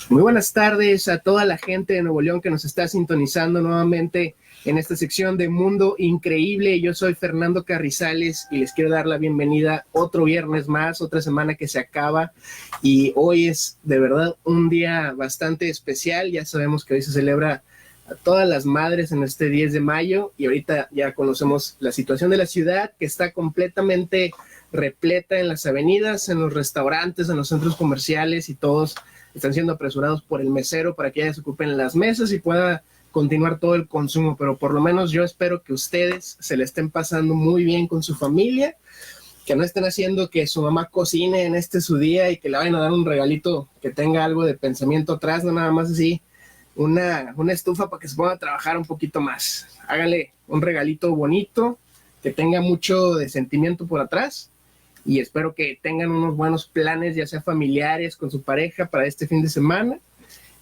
Muy buenas tardes a toda la gente de Nuevo León que nos está sintonizando nuevamente en esta sección de Mundo Increíble. Yo soy Fernando Carrizales y les quiero dar la bienvenida otro viernes más, otra semana que se acaba, y hoy es de verdad un día bastante especial. Ya sabemos que hoy se celebra a todas las madres en este 10 de mayo y ahorita ya conocemos la situación de la ciudad, que está completamente repleta en las avenidas, en los restaurantes, en los centros comerciales, y todos están siendo apresurados por el mesero para que ya se ocupen las mesas y pueda continuar todo el consumo. Pero por lo menos yo espero que ustedes se le estén pasando muy bien con su familia, que no estén haciendo que su mamá cocine en este su día y que le vayan a dar un regalito que tenga algo de pensamiento atrás, no nada más así una estufa para que se pueda trabajar un poquito más. Háganle un regalito bonito, que tenga mucho de sentimiento por atrás, y espero que tengan unos buenos planes, ya sea familiares, con su pareja, para este fin de semana,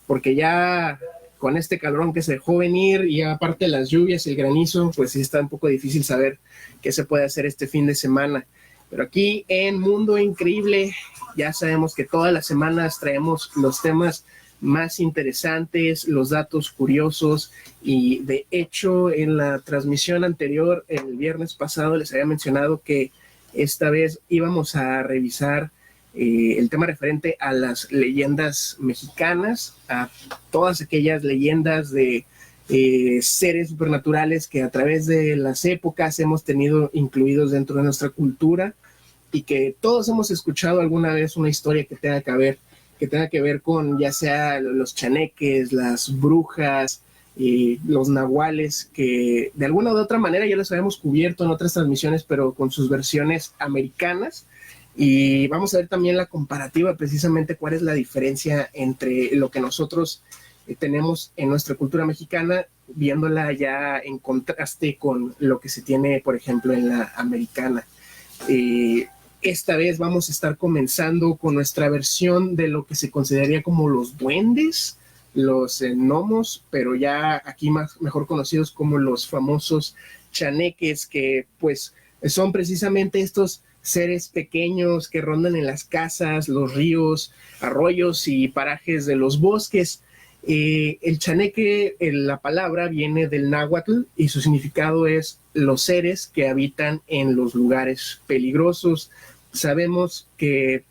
porque ya con este calorón que se dejó venir y aparte las lluvias y el granizo, pues sí está un poco difícil saber qué se puede hacer este fin de semana. Pero aquí en Mundo Increíble ya sabemos que todas las semanas traemos los temas más interesantes, los datos curiosos, y de hecho en la transmisión anterior, el viernes pasado, les había mencionado que esta vez íbamos a revisar el tema referente a las leyendas mexicanas, a todas aquellas leyendas de seres supernaturales que a través de las épocas hemos tenido incluidos dentro de nuestra cultura, y que todos hemos escuchado alguna vez una historia que tenga que ver con ya sea los chaneques, las brujas, los nahuales, que de alguna u otra manera ya los habíamos cubierto en otras transmisiones, pero con sus versiones americanas. Y vamos a ver también la comparativa, precisamente cuál es la diferencia entre lo que nosotros tenemos en nuestra cultura mexicana, viéndola ya en contraste con lo que se tiene, por ejemplo, en la americana. Esta vez vamos a estar comenzando con nuestra versión de lo que se consideraría como los duendes, los gnomos, pero ya aquí mejor conocidos como los famosos chaneques, que pues son precisamente estos seres pequeños que rondan en las casas, los ríos, arroyos y parajes de los bosques. El chaneque, la palabra viene del náhuatl y su significado es los seres que habitan en los lugares peligrosos. Sabemos que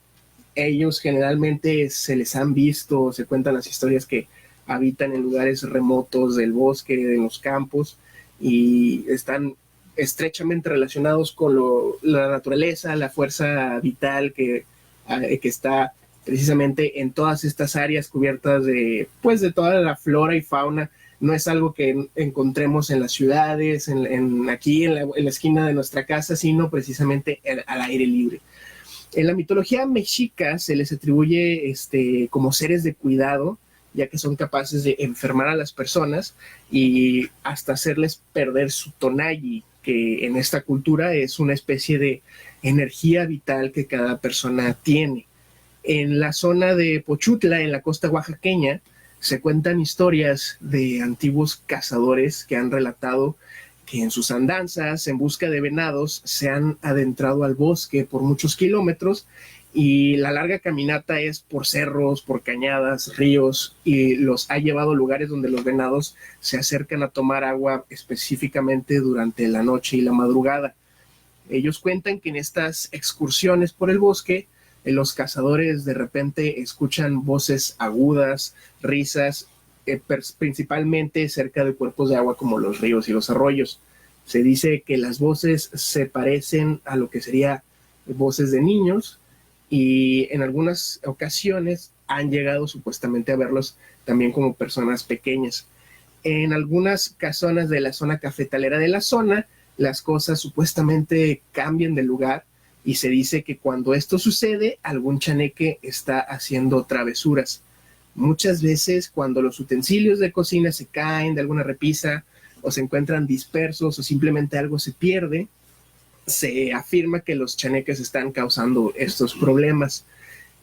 ellos generalmente se les han visto, se cuentan las historias que habitan en lugares remotos del bosque, de los campos, y están estrechamente relacionados con la naturaleza, la fuerza vital que está precisamente en todas estas áreas cubiertas pues, de toda la flora y fauna. No es algo que encontremos en las ciudades, aquí en la esquina de nuestra casa, sino precisamente al aire libre. En la mitología mexica se les atribuye como seres de cuidado, ya que son capaces de enfermar a las personas y hasta hacerles perder su tonalli, que en esta cultura es una especie de energía vital que cada persona tiene. En la zona de Pochutla, en la costa oaxaqueña, se cuentan historias de antiguos cazadores que han relatado que en sus andanzas en busca de venados se han adentrado al bosque por muchos kilómetros, y la larga caminata es por cerros, por cañadas, ríos, y los ha llevado a lugares donde los venados se acercan a tomar agua específicamente durante la noche y la madrugada. Ellos cuentan que en estas excursiones por el bosque, los cazadores de repente escuchan voces agudas, risas, principalmente cerca de cuerpos de agua como los ríos y los arroyos. Se dice que las voces se parecen a lo que sería voces de niños, y en algunas ocasiones han llegado supuestamente a verlos también como personas pequeñas. En algunas casonas de la zona cafetalera de la zona, las cosas supuestamente cambian de lugar, y se dice que cuando esto sucede, algún chaneque está haciendo travesuras. Muchas veces cuando los utensilios de cocina se caen de alguna repisa o se encuentran dispersos o simplemente algo se pierde, se afirma que los chaneques están causando estos problemas.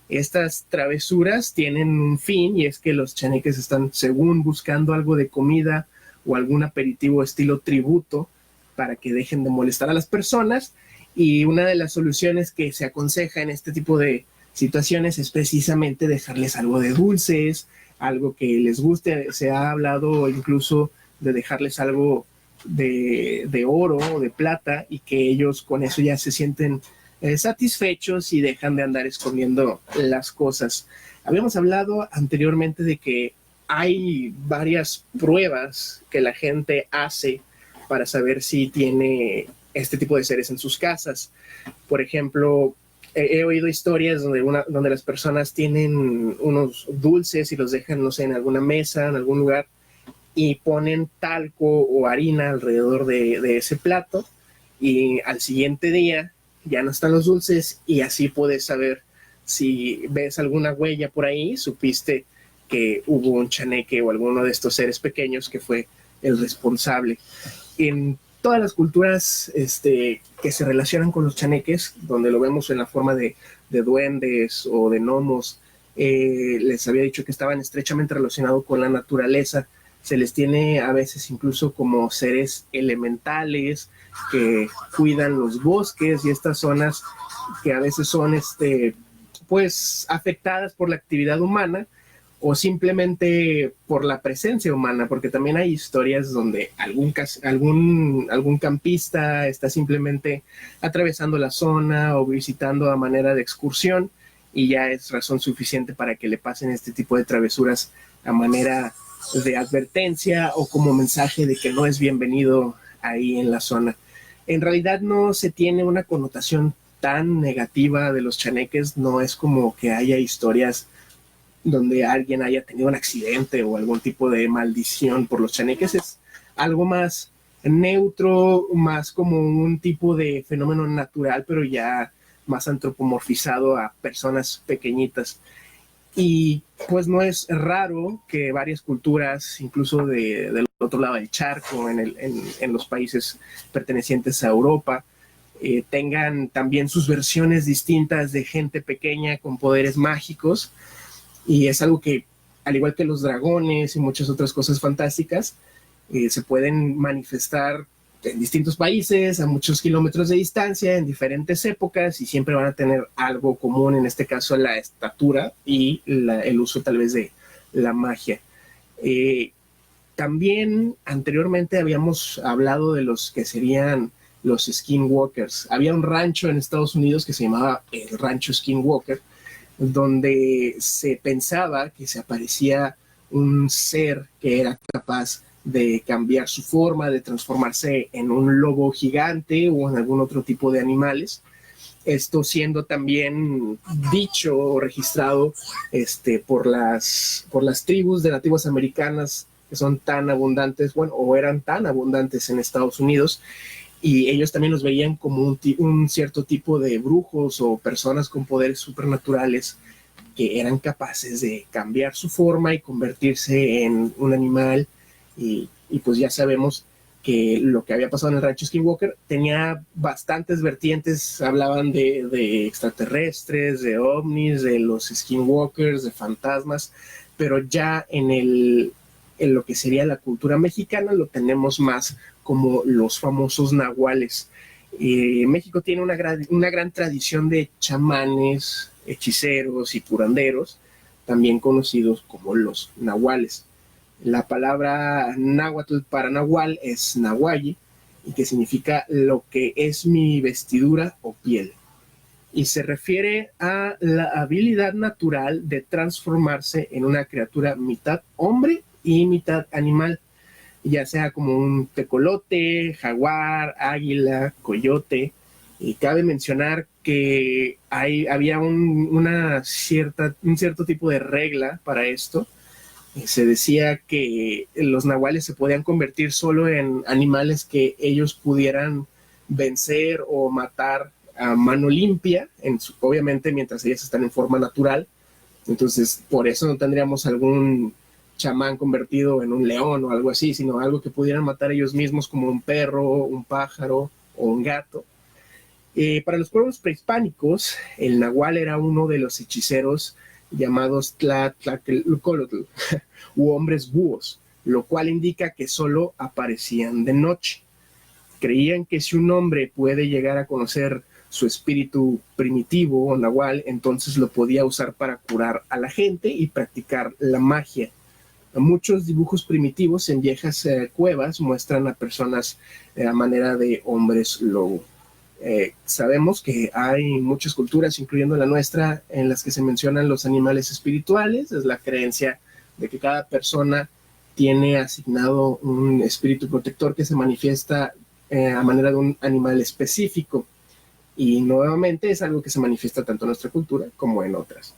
Estas travesuras tienen un fin, y es que los chaneques están, según, buscando algo de comida o algún aperitivo estilo tributo para que dejen de molestar a las personas. Y una de las soluciones que se aconseja en este tipo de situaciones es precisamente dejarles algo de dulces, algo que les guste. Se ha hablado incluso de dejarles algo de oro o de plata y que ellos con eso ya se sienten satisfechos y dejan de andar escondiendo las cosas. Habíamos hablado anteriormente de que hay varias pruebas que la gente hace para saber si tiene este tipo de seres en sus casas. Por ejemplo, he oído historias donde las personas tienen unos dulces y los dejan, no sé, en alguna mesa, en algún lugar, y ponen talco o harina alrededor de ese plato, y al siguiente día ya no están los dulces, y así puedes saber si ves alguna huella por ahí, supiste que hubo un chaneque o alguno de estos seres pequeños que fue el responsable. En todas las culturas que se relacionan con los chaneques, donde lo vemos en la forma de duendes o de gnomos, les había dicho que estaban estrechamente relacionados con la naturaleza. Se les tiene a veces incluso como seres elementales que cuidan los bosques y estas zonas que a veces son pues afectadas por la actividad humana o simplemente por la presencia humana, porque también hay historias donde algún campista está simplemente atravesando la zona o visitando a manera de excursión y ya es razón suficiente para que le pasen este tipo de travesuras a manera de advertencia o como mensaje de que no es bienvenido ahí en la zona. En realidad no se tiene una connotación tan negativa de los chaneques, no es como que haya historias donde alguien haya tenido un accidente o algún tipo de maldición por los chaneques. Es algo más neutro, más como un tipo de fenómeno natural, pero ya más antropomorfizado a personas pequeñitas. Y pues no es raro que varias culturas, incluso del otro lado del charco, en los países pertenecientes a Europa, tengan también sus versiones distintas de gente pequeña con poderes mágicos. Y es algo que, al igual que los dragones y muchas otras cosas fantásticas, se pueden manifestar en distintos países, a muchos kilómetros de distancia, en diferentes épocas, y siempre van a tener algo común, en este caso la estatura y el uso tal vez de la magia. También anteriormente habíamos hablado de los que serían los skinwalkers. Había un rancho en Estados Unidos que se llamaba el Rancho Skinwalker, donde se pensaba que se aparecía un ser que era capaz de cambiar su forma, de transformarse en un lobo gigante o en algún otro tipo de animales. Esto siendo también dicho o registrado por las tribus de nativos americanas que son tan abundantes, bueno, o eran tan abundantes en Estados Unidos, y ellos también los veían como un cierto tipo de brujos o personas con poderes supernaturales que eran capaces de cambiar su forma y convertirse en un animal. Y pues ya sabemos que lo que había pasado en el rancho Skinwalker tenía bastantes vertientes. Hablaban de extraterrestres, de ovnis, de los Skinwalkers, de fantasmas, pero ya en lo que sería la cultura mexicana lo tenemos más como los famosos nahuales. México tiene una gran tradición de chamanes, hechiceros y curanderos, también conocidos como los nahuales. La palabra náhuatl para nahual es nahuayi, y que significa lo que es mi vestidura o piel. Y se refiere a la habilidad natural de transformarse en una criatura mitad hombre y mitad animal, ya sea como un tecolote, jaguar, águila, coyote. Y cabe mencionar que había un cierto tipo de regla para esto. Se decía que los nahuales se podían convertir solo en animales que ellos pudieran vencer o matar a mano limpia, obviamente mientras ellas están en forma natural. Entonces, por eso no tendríamos algún chamán convertido en un león o algo así, sino algo que pudieran matar ellos mismos, como un perro, un pájaro o un gato. Para los pueblos prehispánicos, el nahual era uno de los hechiceros llamados Tlatlcolotl u hombres búhos, lo cual indica que solo aparecían de noche. Creían que si un hombre puede llegar a conocer su espíritu primitivo o nahual, entonces lo podía usar para curar a la gente y practicar la magia. Muchos dibujos primitivos en viejas cuevas muestran a personas a manera de hombres lobo. Sabemos que hay muchas culturas, incluyendo la nuestra, en las que se mencionan los animales espirituales. Es la creencia de que cada persona tiene asignado un espíritu protector que se manifiesta a manera de un animal específico. Y nuevamente es algo que se manifiesta tanto en nuestra cultura como en otras.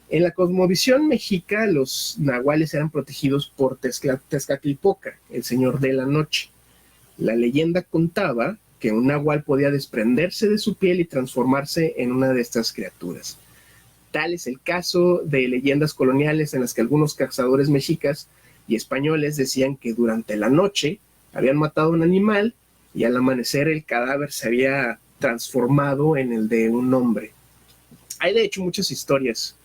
En la cosmovisión mexica, los nahuales eran protegidos por Tezcatlipoca, el señor de la noche. La leyenda contaba que un nahual podía desprenderse de su piel y transformarse en una de estas criaturas. Tal es el caso de leyendas coloniales en las que algunos cazadores mexicas y españoles decían que durante la noche habían matado a un animal y al amanecer el cadáver se había transformado en el de un hombre. Hay de hecho muchas historias.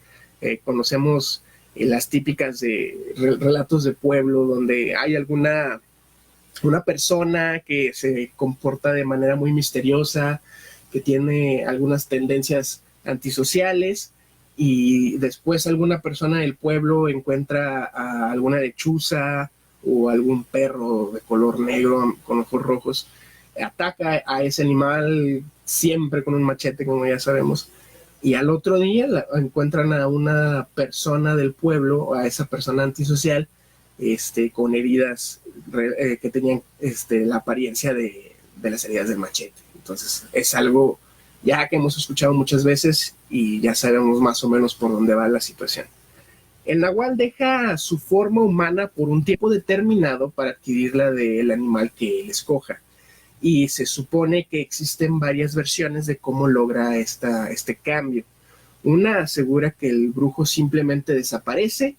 Conocemos las típicas de relatos de pueblo donde hay una persona que se comporta de manera muy misteriosa, que tiene algunas tendencias antisociales, y después alguna persona del pueblo encuentra a alguna lechuza o algún perro de color negro con ojos rojos, ataca a ese animal siempre con un machete, como ya sabemos, y al otro día encuentran a una persona del pueblo, a esa persona antisocial, con heridas que tenían la apariencia de las heridas del machete. Entonces es algo ya que hemos escuchado muchas veces y ya sabemos más o menos por dónde va la situación. El nahual deja su forma humana por un tiempo determinado para adquirir la del animal que él escoja. Y se supone que existen varias versiones de cómo logra este cambio. Una asegura que el brujo simplemente desaparece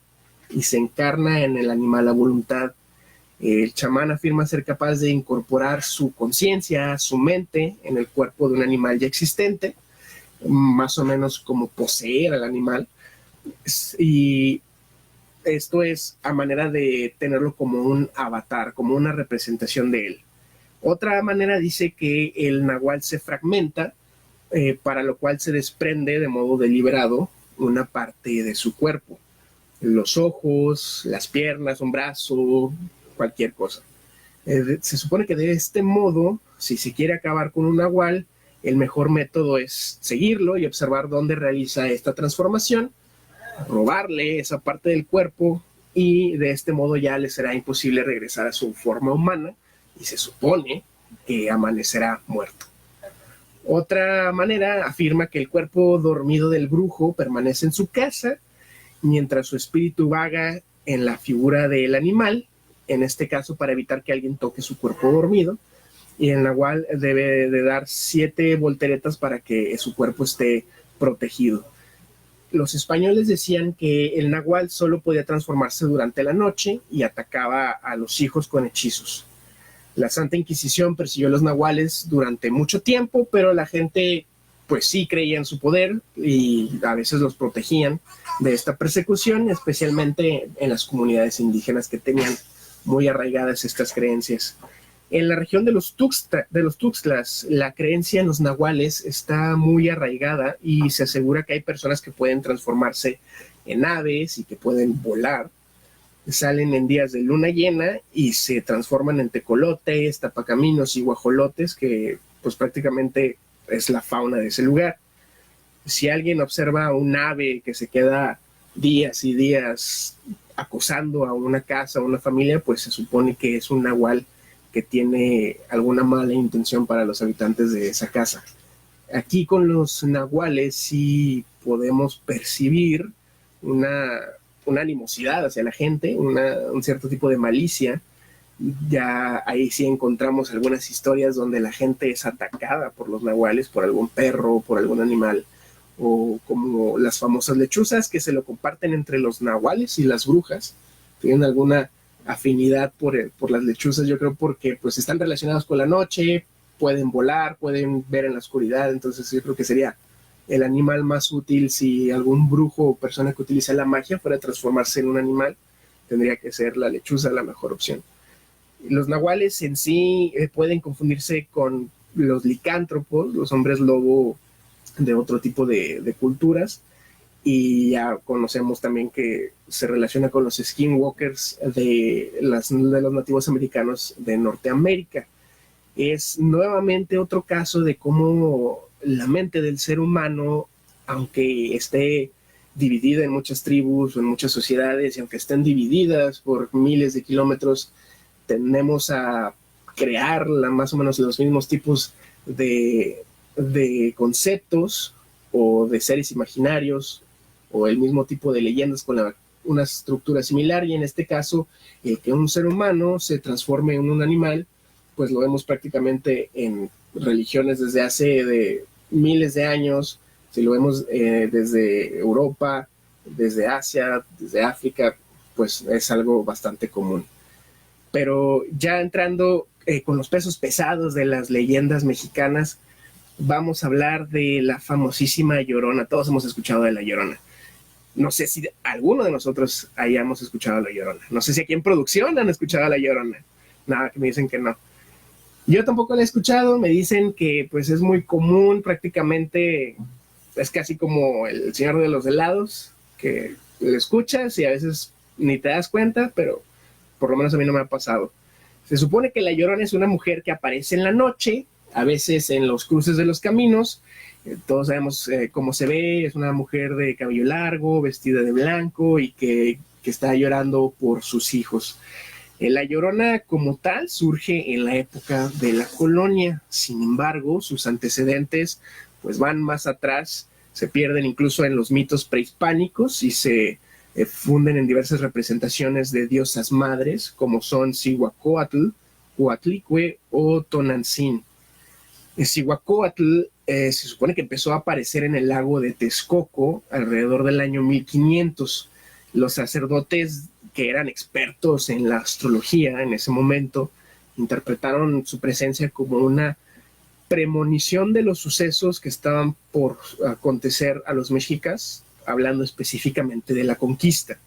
y se encarna en el animal a voluntad. El chamán afirma ser capaz de incorporar su conciencia, su mente, en el cuerpo de un animal ya existente, más o menos como poseer al animal. Y esto es a manera de tenerlo como un avatar, como una representación de él. Otra manera dice que el nahual se fragmenta, para lo cual se desprende de modo deliberado una parte de su cuerpo. Los ojos, las piernas, un brazo, cualquier cosa. Se supone que de este modo, si se quiere acabar con un nahual, el mejor método es seguirlo y observar dónde realiza esta transformación, robarle esa parte del cuerpo, y de este modo ya le será imposible regresar a su forma humana y se supone que amanecerá muerto. Otra manera afirma que el cuerpo dormido del brujo permanece en su casa mientras su espíritu vaga en la figura del animal, en este caso para evitar que alguien toque su cuerpo dormido, y el nahual debe de dar 7 volteretas para que su cuerpo esté protegido. Los españoles decían que el nahual solo podía transformarse durante la noche y atacaba a los hijos con hechizos. La Santa Inquisición persiguió a los nahuales durante mucho tiempo, pero la gente pues sí creía en su poder y a veces los protegían de esta persecución, especialmente en las comunidades indígenas que tenían muy arraigadas estas creencias. En la región de los Tuxtlas, la creencia en los nahuales está muy arraigada y se asegura que hay personas que pueden transformarse en aves y que pueden volar. Salen en días de luna llena y se transforman en tecolotes, tapacaminos y guajolotes, que pues prácticamente es la fauna de ese lugar. Si alguien observa un ave que se queda días y días acosando a una casa o una familia, pues se supone que es un nahual que tiene alguna mala intención para los habitantes de esa casa. Aquí con los nahuales sí podemos percibir una animosidad hacia la gente, un cierto tipo de malicia. Ya ahí sí encontramos algunas historias donde la gente es atacada por los nahuales, por algún perro, por algún animal, o como las famosas lechuzas que se lo comparten entre los nahuales y las brujas. Tienen alguna afinidad por las lechuzas, yo creo, porque pues están relacionados con la noche, pueden volar, pueden ver en la oscuridad. Entonces yo creo que sería el animal más útil si algún brujo o persona que utiliza la magia fuera a transformarse en un animal. Tendría que ser la lechuza la mejor opción. Los nahuales en sí pueden confundirse con los licántropos, los hombres lobo de otro tipo de culturas, y ya conocemos también que se relaciona con los skinwalkers de los nativos americanos de Norteamérica. Es nuevamente otro caso de cómo la mente del ser humano, aunque esté dividida en muchas tribus o en muchas sociedades, y aunque estén divididas por miles de kilómetros, tendemos a crear más o menos los mismos tipos de conceptos o de seres imaginarios o el mismo tipo de leyendas con una estructura similar, y en este caso, el que un ser humano se transforme en un animal, pues lo vemos prácticamente en religiones desde hace de miles de años. Si lo vemos desde Europa, desde Asia, desde África, pues es algo bastante común. Pero ya entrando con los pesos pesados de las leyendas mexicanas, vamos a hablar de la famosísima Llorona. Todos hemos escuchado de la Llorona. No sé si alguno de nosotros hayamos escuchado a la Llorona. No sé si aquí en producción han escuchado a la Llorona. Nada, que me dicen que no. Yo tampoco la he escuchado. Me dicen que pues es muy común, prácticamente es casi como el Señor de los Helados, que lo escuchas y a veces ni te das cuenta, pero por lo menos a mí no me ha pasado. Se supone que la Llorona es una mujer que aparece en la noche, a veces en los cruces de los caminos. Todos sabemos cómo se ve. Es una mujer de cabello largo, vestida de blanco y que está llorando por sus hijos. La Llorona como tal surge en la época de la colonia. Sin embargo, sus antecedentes pues van más atrás, se pierden incluso en los mitos prehispánicos y se funden en diversas representaciones de diosas madres, como son Cihuacóatl, Coatlicue o Tonantzin. Cihuacóatl se supone que empezó a aparecer en el lago de Texcoco alrededor del año 1500. Los sacerdotes, que eran expertos en la astrología en ese momento, interpretaron su presencia como una premonición de los sucesos que estaban por acontecer a los mexicas, hablando específicamente de la conquista,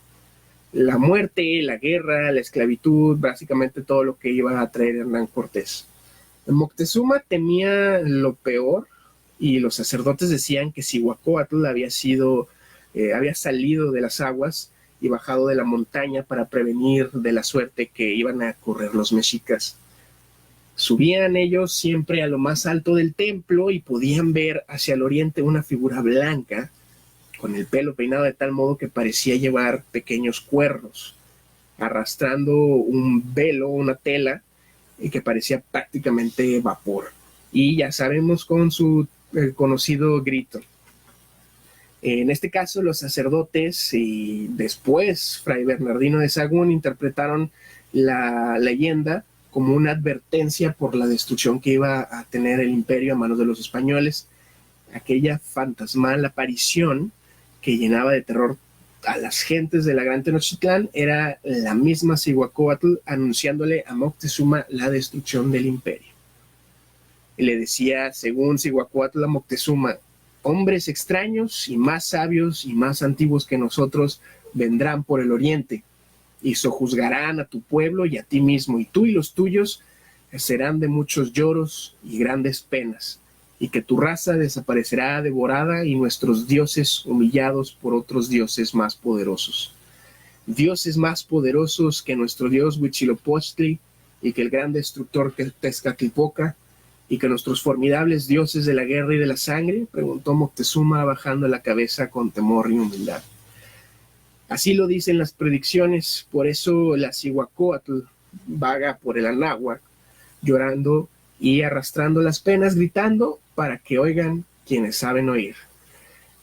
la muerte, la guerra, la esclavitud, básicamente todo lo que iba a traer Hernán Cortés. Moctezuma temía lo peor y los sacerdotes decían que Cihuacóatl había salido de las aguas y bajado de la montaña para prevenir de la suerte que iban a correr los mexicas. Subían ellos siempre a lo más alto del templo y podían ver hacia el oriente una figura blanca con el pelo peinado de tal modo que parecía llevar pequeños cuernos, arrastrando un velo, una tela, y que parecía prácticamente vapor. Y ya sabemos con su conocido grito. En este caso, los sacerdotes y después Fray Bernardino de Sahagún interpretaron la leyenda como una advertencia por la destrucción que iba a tener el imperio a manos de los españoles. Aquella fantasmal aparición que llenaba de terror a las gentes de la Gran Tenochtitlán era la misma Cihuacóatl anunciándole a Moctezuma la destrucción del imperio. Y le decía, según Cihuacóatl a Moctezuma, hombres extraños y más sabios y más antiguos que nosotros vendrán por el oriente y sojuzgarán a tu pueblo y a ti mismo, y tú y los tuyos serán de muchos lloros y grandes penas, y que tu raza desaparecerá devorada y nuestros dioses humillados por otros dioses más poderosos. Dioses más poderosos que nuestro dios Huitzilopochtli y que el gran destructor Tezcatlipoca y que nuestros formidables dioses de la guerra y de la sangre, preguntó Moctezuma bajando la cabeza con temor y humildad. Así lo dicen las predicciones, por eso la Cihuacóatl vaga por el Anáhuac, llorando y arrastrando las penas, gritando para que oigan quienes saben oír.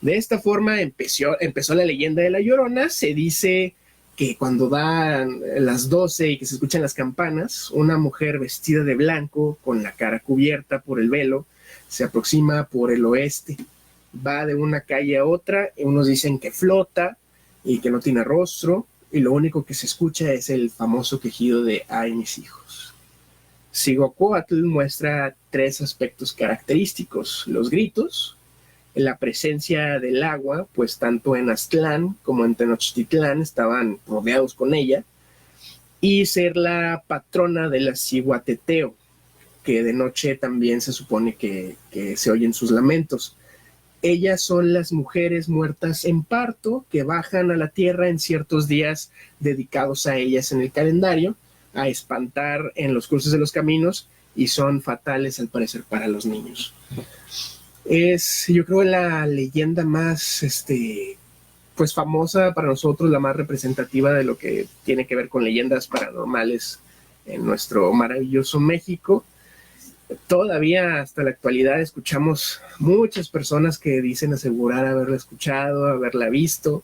De esta forma empezó la leyenda de la Llorona. Se dice que cuando dan las 12 y que se escuchan las campanas, una mujer vestida de blanco, con la cara cubierta por el velo, se aproxima por el oeste. Va de una calle a otra, y unos dicen que flota y que no tiene rostro, y lo único que se escucha es el famoso quejido de ¡ay, mis hijos! Cihuacóatl muestra 3 aspectos característicos: los gritos, la presencia del agua, pues tanto en Aztlán como en Tenochtitlán estaban rodeados con ella, y ser la patrona de la Cihuateteo. que de noche también se supone que se oyen sus lamentos. Ellas son las mujeres muertas en parto que bajan a la tierra en ciertos días dedicados a ellas en el calendario, a espantar en los cruces de los caminos, y son fatales al parecer para los niños. Es, yo creo, la leyenda más pues famosa para nosotros, la más representativa de lo que tiene que ver con leyendas paranormales en nuestro maravilloso México. Todavía hasta la actualidad escuchamos muchas personas que dicen asegurar haberla escuchado, haberla visto.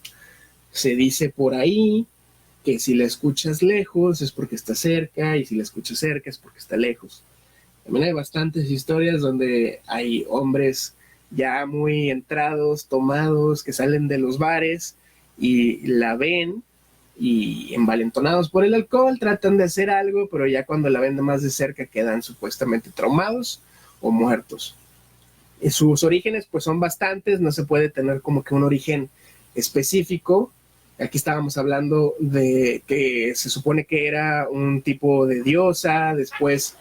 Se dice por ahí que si la escuchas lejos es porque está cerca, y si la escuchas cerca es porque está lejos. También hay bastantes historias donde hay hombres ya muy entrados, tomados, que salen de los bares y la ven, y envalentonados por el alcohol tratan de hacer algo, pero ya cuando la ven de más de cerca quedan supuestamente traumados o muertos. Y sus orígenes pues son bastantes, no se puede tener como que un origen específico. Aquí estábamos hablando de que se supone que era un tipo de diosa, después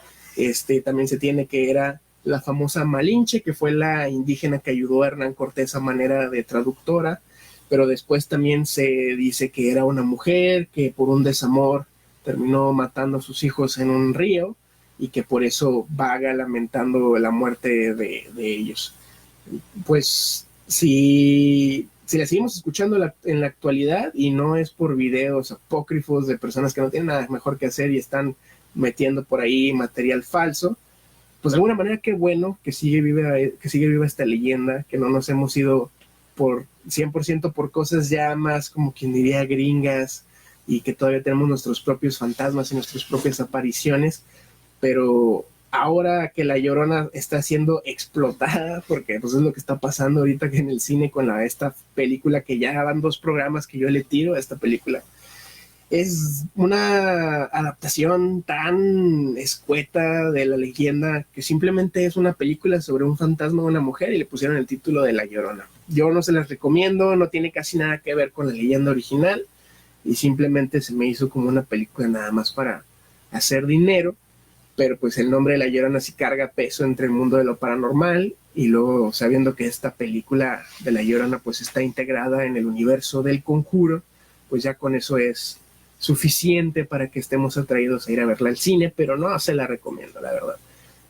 también se tiene que era la famosa Malinche, que fue la indígena que ayudó a Hernán Cortés a manera de traductora, pero después también se dice que era una mujer que por un desamor terminó matando a sus hijos en un río y que por eso vaga lamentando la muerte de ellos. Pues si la seguimos escuchando en la actualidad, y no es por videos apócrifos de personas que no tienen nada mejor que hacer y están metiendo por ahí material falso, pues de alguna manera qué bueno que sigue viva esta leyenda, que no nos hemos ido por 100% por cosas ya más como quien diría gringas, y que todavía tenemos nuestros propios fantasmas y nuestras propias apariciones. Pero ahora que La Llorona está siendo explotada, porque pues es lo que está pasando ahorita que en el cine con esta película, que ya van 2 programas que yo le tiro a esta película, es una adaptación tan escueta de la leyenda que simplemente es una película sobre un fantasma de una mujer y le pusieron el título de La Llorona. Yo no se las recomiendo, no tiene casi nada que ver con la leyenda original, y simplemente se me hizo como una película nada más para hacer dinero. Pero pues el nombre de La Llorona sí carga peso entre el mundo de lo paranormal, y luego sabiendo que esta película de La Llorona pues está integrada en el universo del Conjuro, pues ya con eso es suficiente para que estemos atraídos a ir a verla al cine, pero no se la recomiendo, la verdad.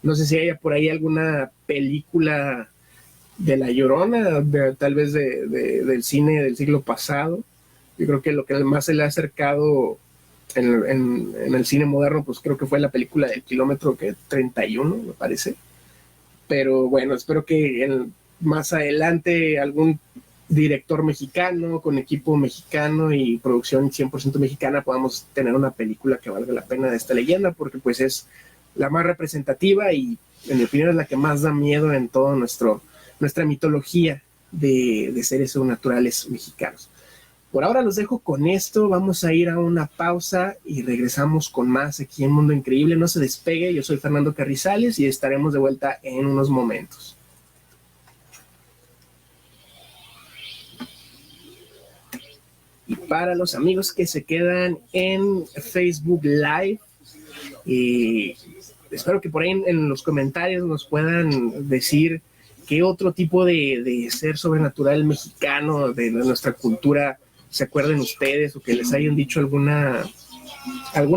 No sé si haya por ahí alguna película de La Llorona, tal vez del cine del siglo pasado. Yo creo que lo que más se le ha acercado en el cine moderno, pues creo que fue la película del kilómetro 31, me parece. Pero bueno, espero que más adelante algún director mexicano con equipo mexicano y producción 100% mexicana podamos tener una película que valga la pena de esta leyenda, porque pues es la más representativa y en mi opinión es la que más da miedo en toda nuestra mitología de seres sobrenaturales mexicanos. Por ahora los dejo con esto, vamos a ir a una pausa y regresamos con más aquí en Mundo Increíble. No se despegue, yo soy Fernando Carrizales y estaremos de vuelta en unos momentos. Y para los amigos que se quedan en Facebook Live, espero que por ahí en los comentarios nos puedan decir qué otro tipo de ser sobrenatural mexicano de nuestra cultura se acuerden ustedes, o que les hayan dicho alguna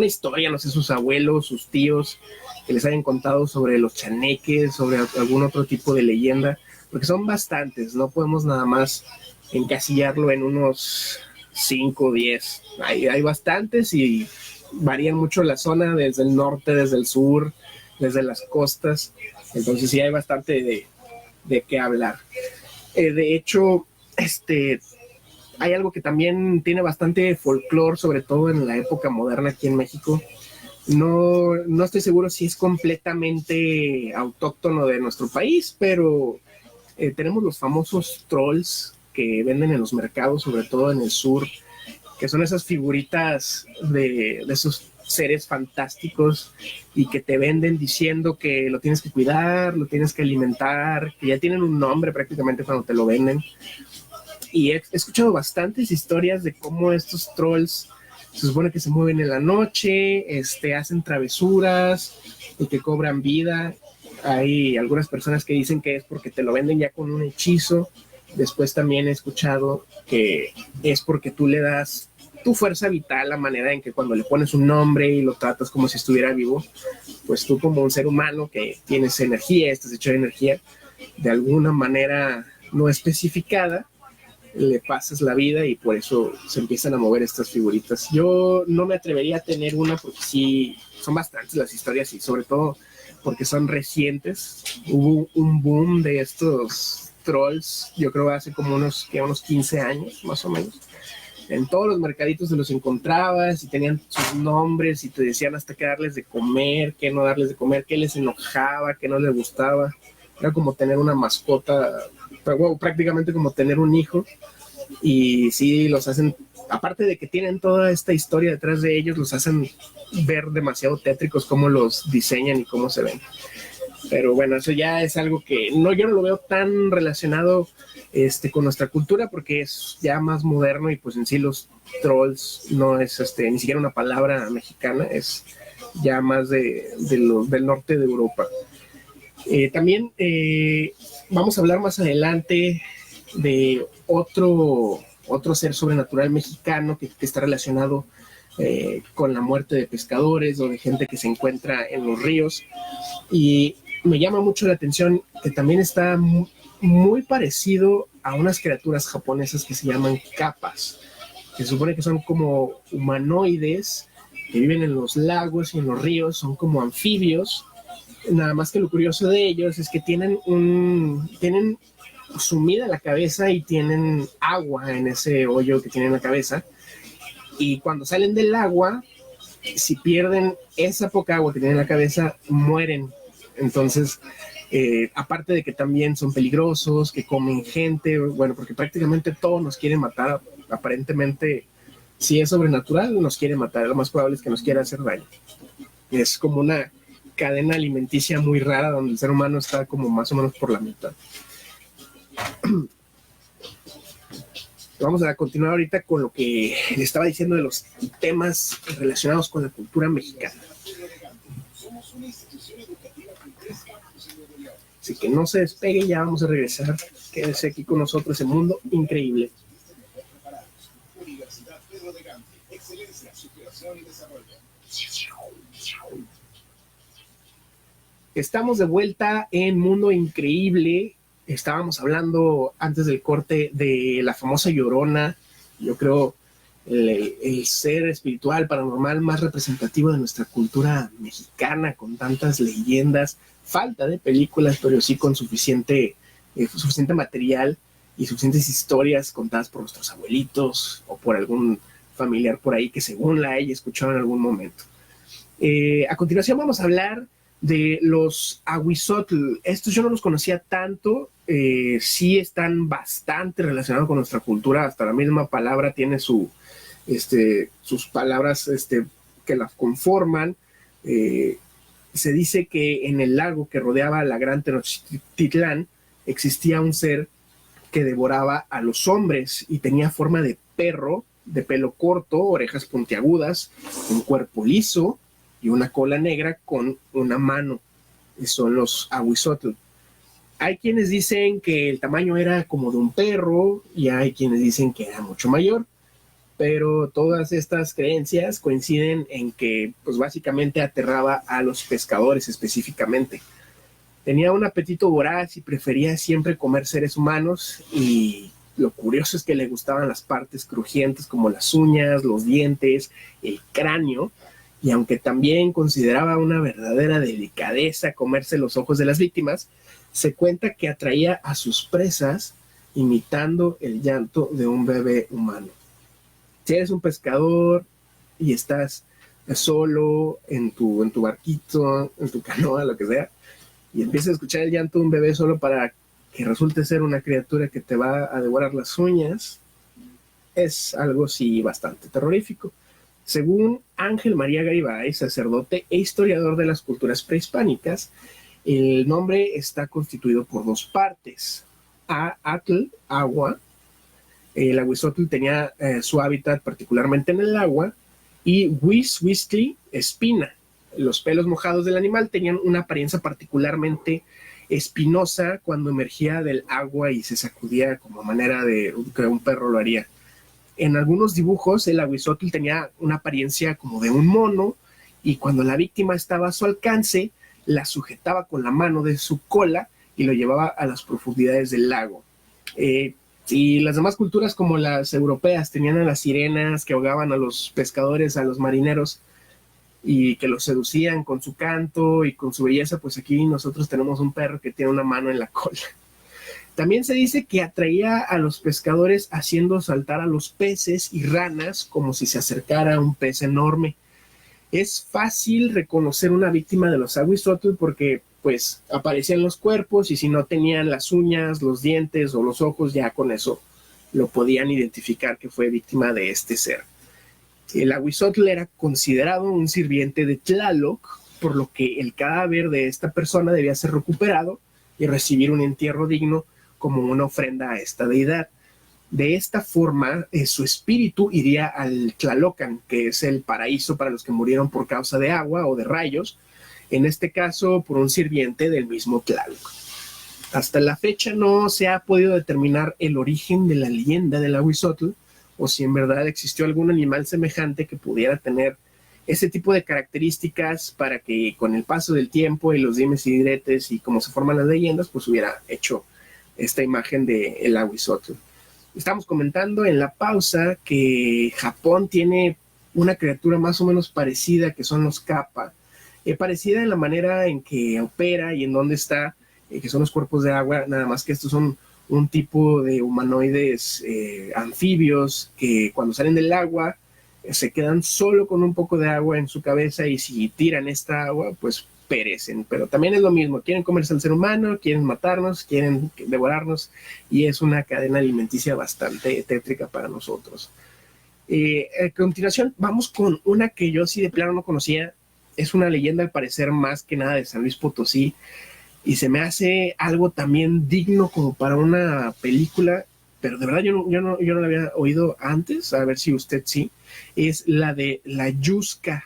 historia, no sé, sus abuelos, sus tíos, que les hayan contado sobre los chaneques, sobre algún otro tipo de leyenda, porque son bastantes, no podemos nada más encasillarlo en unos 5 o 10. Hay bastantes y varían mucho la zona, desde el norte, desde el sur, desde las costas. Entonces sí hay bastante de qué hablar. De hecho, hay algo que también tiene bastante folclore, sobre todo en la época moderna aquí en México. No estoy seguro si es completamente autóctono de nuestro país, pero tenemos los famosos trolls que venden en los mercados, sobre todo en el sur, que son esas figuritas de esos seres fantásticos y que te venden diciendo que lo tienes que cuidar, lo tienes que alimentar, que ya tienen un nombre prácticamente cuando te lo venden. Y he escuchado bastantes historias de cómo estos trolls Se supone que se mueven en la noche, hacen travesuras y que cobran vida. Hay algunas personas que dicen que es porque te lo venden ya con un hechizo. Después también he escuchado que es porque tú le das tu fuerza vital, la manera en que cuando le pones un nombre y lo tratas como si estuviera vivo, pues tú como un ser humano que tienes energía, estás hecho de energía, de alguna manera no especificada, le pasas la vida y por eso se empiezan a mover estas figuritas. Yo no me atrevería a tener una porque sí, son bastantes las historias y sobre todo porque son recientes. Hubo un boom de estos trolls, yo creo hace como unos 15 años más o menos. En todos los mercaditos se los encontrabas y tenían sus nombres y te decían hasta qué darles de comer, qué no darles de comer, qué les enojaba, qué no les gustaba. Era como tener una mascota, bueno, prácticamente como tener un hijo. Y sí, los hacen, aparte de que tienen toda esta historia detrás de ellos, los hacen ver demasiado tétricos cómo los diseñan y cómo se ven. Pero bueno, eso ya es algo que no, yo no lo veo tan relacionado con nuestra cultura porque es ya más moderno y pues en sí los trolls no es ni siquiera una palabra mexicana, es ya más del norte de Europa. También vamos a hablar más adelante de otro ser sobrenatural mexicano que está relacionado con la muerte de pescadores o de gente que se encuentra en los ríos. Y me llama mucho la atención que también está muy parecido a unas criaturas japonesas que se llaman kappas, que se supone que son como humanoides que viven en los lagos y en los ríos, son como anfibios. Nada más que lo curioso de ellos es que tienen sumida la cabeza y tienen agua en ese hoyo que tienen en la cabeza. Y cuando salen del agua, si pierden esa poca agua que tienen en la cabeza, mueren. Entonces, aparte de que también son peligrosos, que comen gente, bueno, porque prácticamente todos nos quieren matar, aparentemente, si es sobrenatural, nos quiere matar, lo más probable es que nos quiera hacer daño. Es como una cadena alimenticia muy rara donde el ser humano está como más o menos por la mitad. Vamos a continuar ahorita con lo que le estaba diciendo de los temas relacionados con la cultura mexicana. Así que no se despegue, ya vamos a regresar. Quédese aquí con nosotros en Mundo Increíble. Estamos de vuelta en Mundo Increíble. Estábamos hablando antes del corte de la famosa Llorona. Yo creo el ser espiritual, paranormal más representativo de nuestra cultura mexicana, con tantas leyendas, falta de películas, pero sí con suficiente material y suficientes historias contadas por nuestros abuelitos o por algún familiar por ahí que según la haya escuchado en algún momento. A continuación vamos a hablar de los aguizotl. Estos yo no los conocía tanto, sí están bastante relacionados con nuestra cultura, hasta la misma palabra tiene sus palabras que las conforman. Se dice que en el lago que rodeaba la gran Tenochtitlán existía un ser que devoraba a los hombres y tenía forma de perro, de pelo corto, orejas puntiagudas, un cuerpo liso y una cola negra con una mano. Son los aguizotl. Hay quienes dicen que el tamaño era como de un perro y hay quienes dicen que era mucho mayor, pero todas estas creencias coinciden en que pues básicamente aterraba a los pescadores específicamente. Tenía un apetito voraz y prefería siempre comer seres humanos, y lo curioso es que le gustaban las partes crujientes como las uñas, los dientes, el cráneo, y aunque también consideraba una verdadera delicadeza comerse los ojos de las víctimas, se cuenta que atraía a sus presas imitando el llanto de un bebé humano. Si eres un pescador y estás solo en tu barquito, en tu canoa, lo que sea, y empiezas a escuchar el llanto de un bebé solo para que resulte ser una criatura que te va a devorar las uñas, es algo sí bastante terrorífico. Según Ángel María Garibay, sacerdote e historiador de las culturas prehispánicas, el nombre está constituido por dos partes. Atl, agua. El aguizotl tenía su hábitat particularmente en el agua, y Huixtli, espina. Los pelos mojados del animal tenían una apariencia particularmente espinosa cuando emergía del agua y se sacudía como manera de que un perro lo haría. En algunos dibujos el aguizotl tenía una apariencia como de un mono, y cuando la víctima estaba a su alcance, la sujetaba con la mano de su cola y lo llevaba a las profundidades del lago. Y las demás culturas, como las europeas, tenían a las sirenas que ahogaban a los pescadores, a los marineros, y que los seducían con su canto y con su belleza. Pues aquí nosotros tenemos un perro que tiene una mano en la cola. También se dice que atraía a los pescadores haciendo saltar a los peces y ranas como si se acercara a un pez enorme. Es fácil reconocer una víctima de los aguizotl porque pues aparecían los cuerpos, y si no tenían las uñas, los dientes o los ojos, ya con eso lo podían identificar que fue víctima de este ser. El aguizotl era considerado un sirviente de Tlaloc, por lo que el cadáver de esta persona debía ser recuperado y recibir un entierro digno como una ofrenda a esta deidad. De esta forma, su espíritu iría al Tlalocan, que es el paraíso para los que murieron por causa de agua o de rayos, en este caso por un sirviente del mismo Tlaloc. Hasta la fecha no se ha podido determinar el origen de la leyenda del aguizotl, o si en verdad existió algún animal semejante que pudiera tener ese tipo de características para que con el paso del tiempo y los dimes y diretes y cómo se forman las leyendas, pues hubiera hecho esta imagen del aguizotl. Estamos comentando en la pausa que Japón tiene una criatura más o menos parecida, que son los kappa, parecida en la manera en que opera y en dónde está, que son los cuerpos de agua, nada más que estos son un tipo de humanoides anfibios que cuando salen del agua se quedan solo con un poco de agua en su cabeza, y si tiran esta agua pues perecen. Pero también es lo mismo, quieren comerse al ser humano, quieren matarnos, quieren devorarnos, y es una cadena alimenticia bastante tétrica para nosotros. A continuación vamos con una que yo sí de plano no conocía. Es una leyenda al parecer más que nada de San Luis Potosí, y se me hace algo también digno como para una película, pero de verdad yo no la había oído antes, a ver si usted sí. Es la de la Yusca.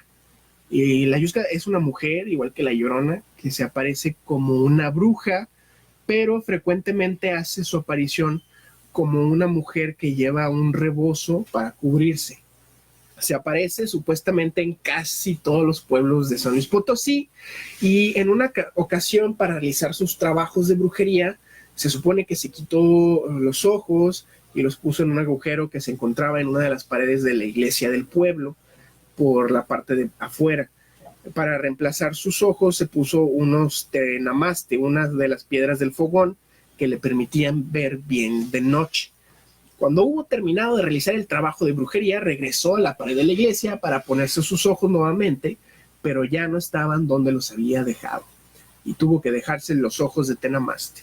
Y la Yusca es una mujer, igual que la Llorona, que se aparece como una bruja, pero frecuentemente hace su aparición como una mujer que lleva un rebozo para cubrirse. Se aparece supuestamente en casi todos los pueblos de San Luis Potosí, y en una ocasión, para realizar sus trabajos de brujería, se supone que se quitó los ojos y los puso en un agujero que se encontraba en una de las paredes de la iglesia del pueblo por la parte de afuera. Para reemplazar sus ojos se puso unos tenamaste, una de las piedras del fogón, que le permitían ver bien de noche. Cuando hubo terminado de realizar el trabajo de brujería, regresó a la pared de la iglesia para ponerse sus ojos nuevamente, pero ya no estaban donde los había dejado, y tuvo que dejarse los ojos de tenamaste.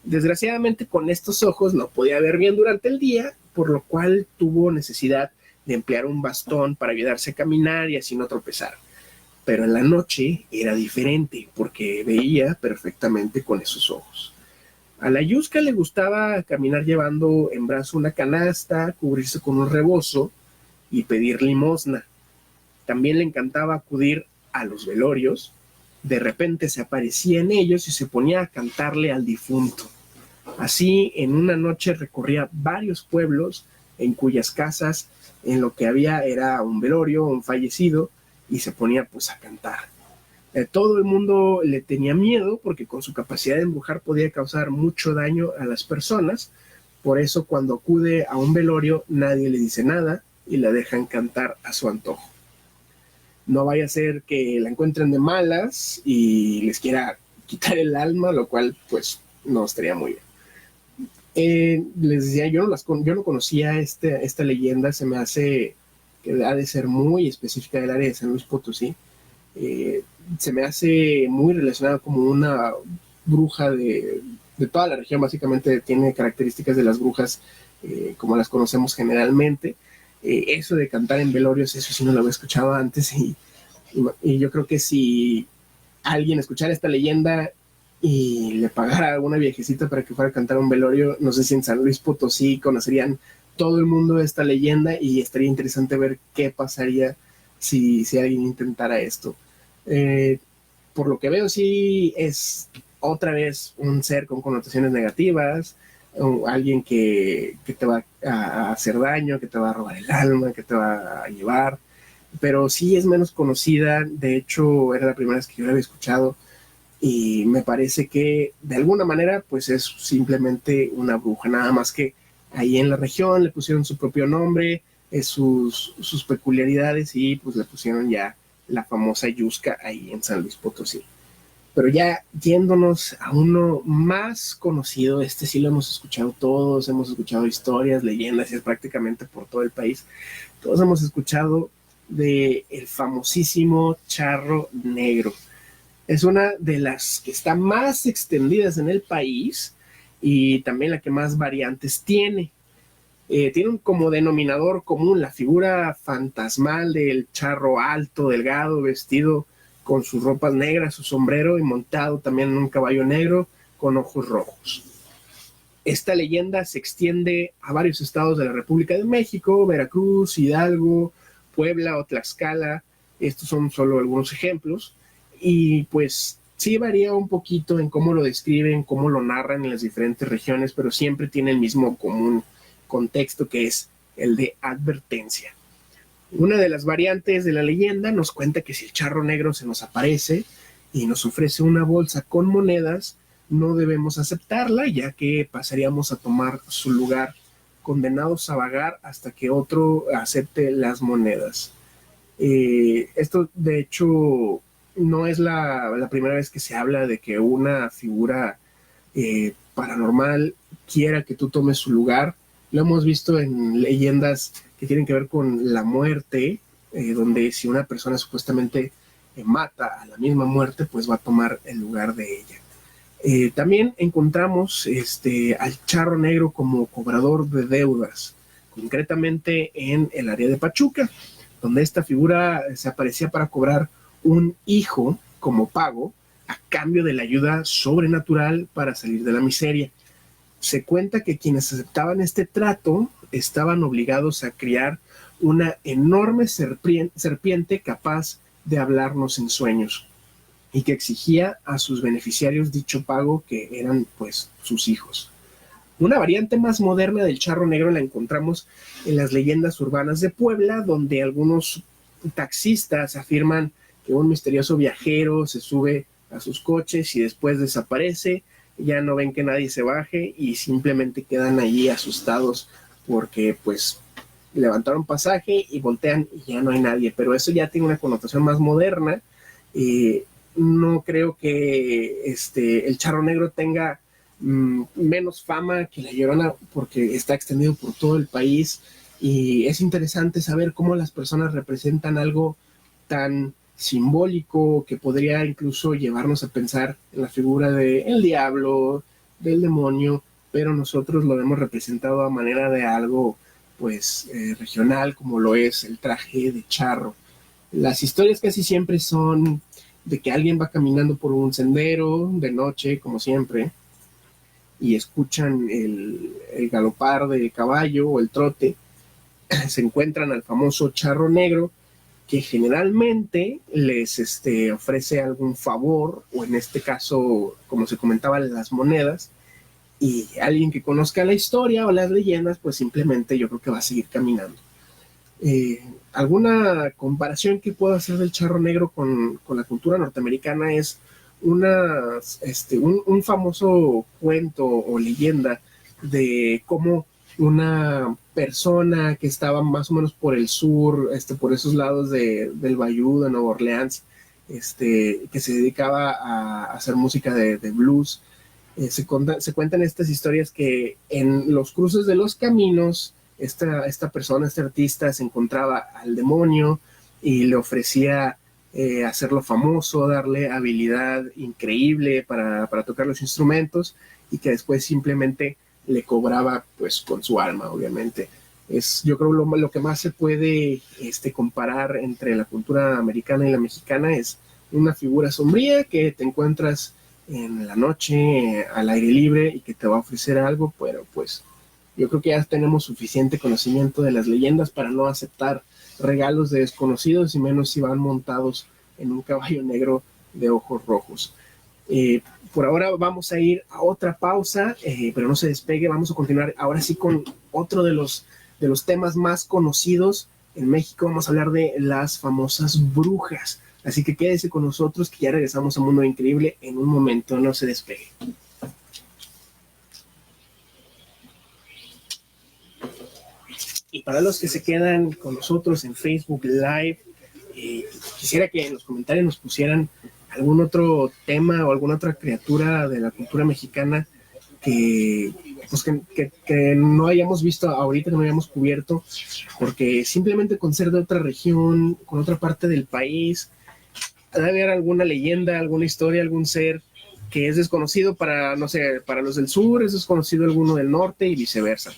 Desgraciadamente, con estos ojos no podía ver bien durante el día, por lo cual tuvo necesidad de emplear un bastón para ayudarse a caminar y así no tropezar. Pero en la noche era diferente, porque veía perfectamente con esos ojos. A la Yusca le gustaba caminar llevando en brazo una canasta, cubrirse con un rebozo y pedir limosna. También le encantaba acudir a los velorios. De repente se aparecía en ellos y se ponía a cantarle al difunto. Así, en una noche recorría varios pueblos en cuyas casas en lo que había era un velorio, un fallecido, y se ponía pues a cantar. Todo el mundo le tenía miedo porque con su capacidad de embrujar podía causar mucho daño a las personas. Por eso cuando acude a un velorio nadie le dice nada y la dejan cantar a su antojo. No vaya a ser que la encuentren de malas y les quiera quitar el alma, lo cual pues no estaría muy bien. Les decía, yo no conocía esta leyenda. Se me hace que ha de ser muy específica del área de San Luis Potosí. Se me hace muy relacionado como una bruja de toda la región. Básicamente tiene características de las brujas como las conocemos generalmente. Eso de cantar en velorios, eso sí no lo había escuchado antes, y yo creo que si alguien escuchara esta leyenda y le pagara a una viejecita para que fuera a cantar un velorio, no sé si en San Luis Potosí conocerían todo el mundo esta leyenda, y estaría interesante ver qué pasaría si alguien intentara esto. Por lo que veo, sí es otra vez un ser con connotaciones negativas, o alguien que te va a hacer daño, que te va a robar el alma, que te va a llevar, pero sí es menos conocida. De hecho, era la primera vez que yo la había escuchado y me parece que de alguna manera pues es simplemente una bruja, nada más que ahí en la región le pusieron su propio nombre, sus peculiaridades, y pues le pusieron ya la famosa Yusca ahí en San Luis Potosí. Pero ya yéndonos a uno más conocido, este sí lo hemos escuchado todos, hemos escuchado historias, leyendas, y es prácticamente por todo el país. Todos hemos escuchado de el famosísimo charro negro. Es una de las que está más extendidas en el país y también la que más variantes tiene. Tiene un como denominador común la figura fantasmal del charro alto, delgado, vestido con sus ropas negras, su sombrero, y montado también en un caballo negro con ojos rojos. Esta leyenda se extiende a varios estados de la República de México: Veracruz, Hidalgo, Puebla o Tlaxcala. Estos son solo algunos ejemplos. Y pues sí varía un poquito en cómo lo describen, cómo lo narran en las diferentes regiones, pero siempre tiene el mismo común contexto, que es el de advertencia. Una de las variantes de la leyenda nos cuenta que si el charro negro se nos aparece y nos ofrece una bolsa con monedas, no debemos aceptarla, ya que pasaríamos a tomar su lugar, condenados a vagar hasta que otro acepte las monedas. Esto de hecho no es la primera vez que se habla de que una figura paranormal quiera que tú tomes su lugar. Lo hemos visto en leyendas que tienen que ver con la muerte, donde si una persona supuestamente mata a la misma muerte, pues va a tomar el lugar de ella. También encontramos al charro negro como cobrador de deudas, concretamente en el área de Pachuca, donde esta figura se aparecía para cobrar un hijo como pago a cambio de la ayuda sobrenatural para salir de la miseria. Se cuenta que quienes aceptaban este trato estaban obligados a criar una enorme serpiente capaz de hablarnos en sueños, y que exigía a sus beneficiarios dicho pago, que eran pues sus hijos. Una variante más moderna del charro negro la encontramos en las leyendas urbanas de Puebla, donde algunos taxistas afirman que un misterioso viajero se sube a sus coches y después desaparece. Ya no ven que nadie se baje y simplemente quedan allí asustados porque pues levantaron pasaje y voltean y ya no hay nadie. Pero eso ya tiene una connotación más moderna. No creo que el charro negro tenga menos fama que la Llorona, porque está extendido por todo el país, y es interesante saber cómo las personas representan algo tan simbólico que podría incluso llevarnos a pensar en la figura del diablo, del demonio, pero nosotros lo hemos representado a manera de algo pues regional, como lo es el traje de charro. Las historias casi siempre son de que alguien va caminando por un sendero de noche, como siempre, y escuchan el galopar de caballo o el trote. Se encuentran al famoso charro negro, que generalmente les ofrece algún favor, o en este caso, como se comentaba, las monedas, y alguien que conozca la historia o las leyendas, pues simplemente yo creo que va a seguir caminando. Alguna comparación que puedo hacer del charro negro con la cultura norteamericana es un famoso cuento o leyenda de cómo una persona que estaba más o menos por el sur, por esos lados del Bayou de Nueva Orleans, que se dedicaba a hacer música de blues. Se cuentan estas historias que en los cruces de los caminos esta persona, este artista, se encontraba al demonio y le ofrecía hacerlo famoso, darle habilidad increíble para tocar los instrumentos, y que después simplemente le cobraba pues con su alma, obviamente. Es, yo creo, lo que más se puede comparar entre la cultura americana y la mexicana es una figura sombría que te encuentras en la noche al aire libre y que te va a ofrecer algo, pero pues Yo creo que ya tenemos suficiente conocimiento de las leyendas para no aceptar regalos de desconocidos, y menos si van montados en un caballo negro de ojos rojos. Por ahora vamos a ir a otra pausa, pero no se despegue, vamos a continuar ahora sí con otro de los temas más conocidos en México. Vamos a hablar de las famosas brujas. Así que quédese con nosotros, que ya regresamos a Mundo Increíble en un momento, no se despegue. Y para los que se quedan con nosotros en Facebook Live, quisiera que en los comentarios nos pusieran algún otro tema o alguna otra criatura de la cultura mexicana que no hayamos visto ahorita, que no hayamos cubierto, porque simplemente con ser de otra región, con otra parte del país, debe haber alguna leyenda, alguna historia, algún ser que es desconocido para, no sé, para los del sur, es desconocido alguno del norte y viceversa.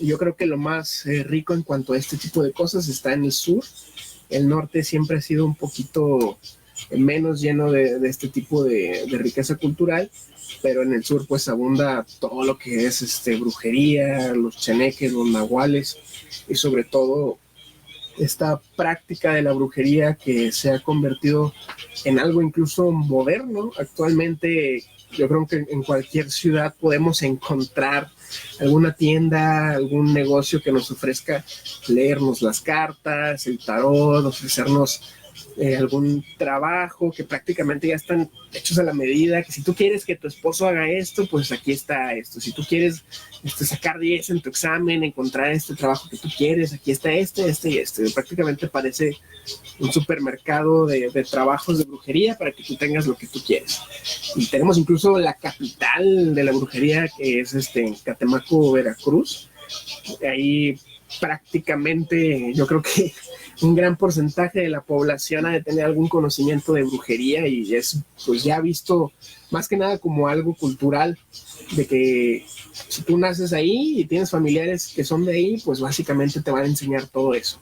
Yo creo que lo más rico en cuanto a este tipo de cosas está en el sur. El norte siempre ha sido un poquito menos lleno de este tipo de riqueza cultural, pero en el sur pues abunda todo lo que es brujería, los cheneques, los nahuales, y sobre todo esta práctica de la brujería que se ha convertido en algo incluso moderno. Actualmente yo creo que en cualquier ciudad podemos encontrar alguna tienda, algún negocio que nos ofrezca leernos las cartas, el tarot, ofrecernos algún trabajo, que prácticamente ya están hechos a la medida, que si tú quieres que tu esposo haga esto, pues aquí está esto. Si tú quieres sacar 10 en tu examen, encontrar este trabajo que tú quieres, aquí está este y este. Prácticamente parece un supermercado de trabajos de brujería para que tú tengas lo que tú quieres. Y tenemos incluso la capital de la brujería, que es en Catemaco, Veracruz. Ahí prácticamente yo creo que un gran porcentaje de la población ha de tener algún conocimiento de brujería, y es pues ya visto más que nada como algo cultural, de que si tú naces ahí y tienes familiares que son de ahí, pues básicamente te van a enseñar todo eso.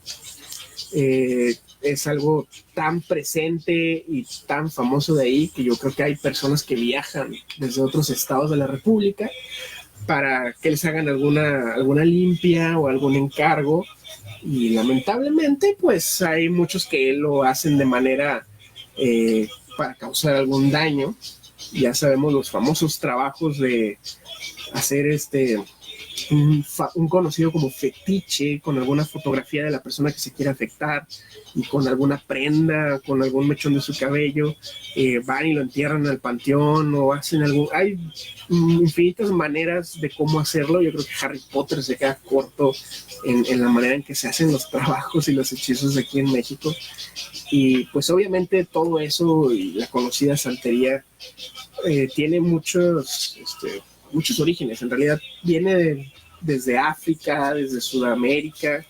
Es algo tan presente y tan famoso de ahí que yo creo que hay personas que viajan desde otros estados de la República para que les hagan alguna limpia o algún encargo, y lamentablemente pues hay muchos que lo hacen de manera para causar algún daño. Ya sabemos los famosos trabajos de hacer un conocido como fetiche, con alguna fotografía de la persona que se quiere afectar y con alguna prenda, con algún mechón de su cabello, van y lo entierran al panteón o hacen hay infinitas maneras de cómo hacerlo. Yo creo que Harry Potter se queda corto en la manera en que se hacen los trabajos y los hechizos aquí en México. Y pues obviamente todo eso y la conocida santería tiene muchos orígenes. En realidad viene desde África, desde Sudamérica,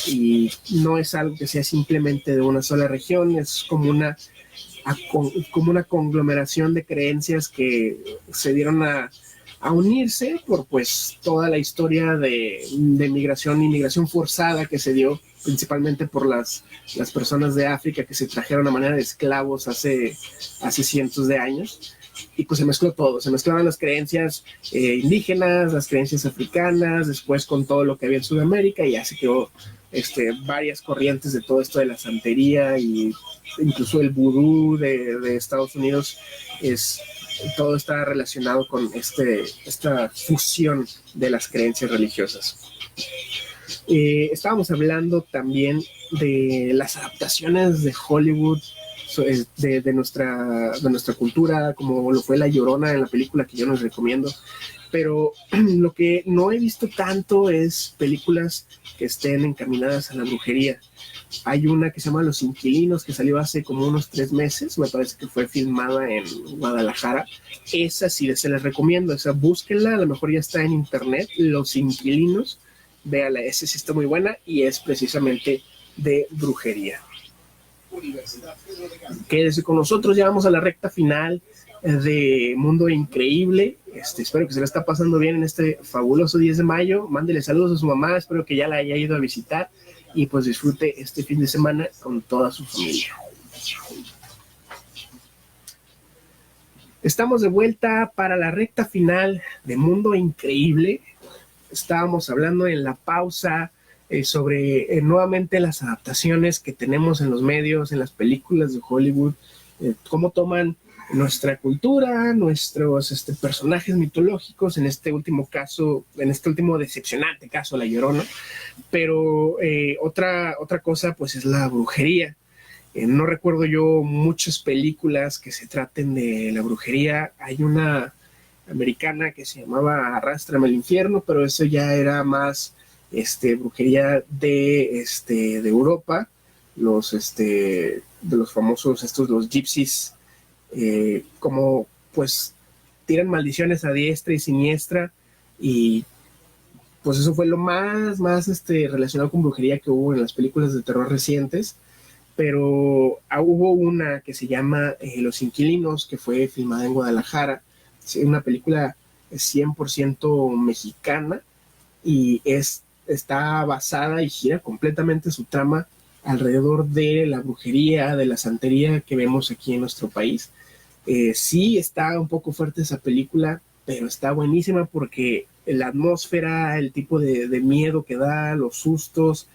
y no es algo que sea simplemente de una sola región. Es como una conglomeración de creencias que se dieron a unirse por pues toda la historia de inmigración forzada que se dio principalmente por las personas de África que se trajeron a manera de esclavos hace cientos de años. Y pues se mezcló todo, se mezclaron las creencias indígenas, las creencias africanas, después con todo lo que había en Sudamérica, y ya se quedó varias corrientes de todo esto de la santería, y incluso el vudú de Estados Unidos. Todo está relacionado con esta fusión de las creencias religiosas. Estábamos hablando también de las adaptaciones de Hollywood de nuestra cultura, como lo fue La Llorona en la película que yo les recomiendo. Pero lo que no he visto tanto es películas que estén encaminadas a la brujería. Hay una que se llama Los Inquilinos, que salió hace como unos 3 meses, me parece que fue filmada en Guadalajara. Esa sí se les recomiendo, esa búsquenla, a lo mejor ya está en internet, Los Inquilinos, véala, esa sí está muy buena y es precisamente de brujería. Quédese con nosotros, ya vamos a la recta final de Mundo Increíble. Espero que se la está pasando bien en este fabuloso 10 de mayo. Mándele saludos a su mamá, espero que ya la haya ido a visitar, y pues disfrute este fin de semana con toda su familia. Estamos de vuelta para la recta final de Mundo Increíble. estábamos hablando en la pausa sobre nuevamente las adaptaciones que tenemos en los medios, en las películas de Hollywood, cómo toman nuestra cultura, nuestros personajes mitológicos, en este último caso, en este último decepcionante caso, La Llorona, pero otra cosa pues es la brujería. No recuerdo yo muchas películas que se traten de la brujería. Hay una americana que se llamaba Arrástrame al infierno, pero eso ya era más brujería de Europa, de los famosos los gypsies, como pues tiran maldiciones a diestra y siniestra, y pues eso fue lo más relacionado con brujería que hubo en las películas de terror recientes. Pero hubo una que se llama Los Inquilinos, que fue filmada en Guadalajara, una película 100% mexicana, y está basada y gira completamente su trama alrededor de la brujería, de la santería que vemos aquí en nuestro país. Sí está un poco fuerte esa película, pero está buenísima porque la atmósfera, el tipo de miedo que da, los sustos,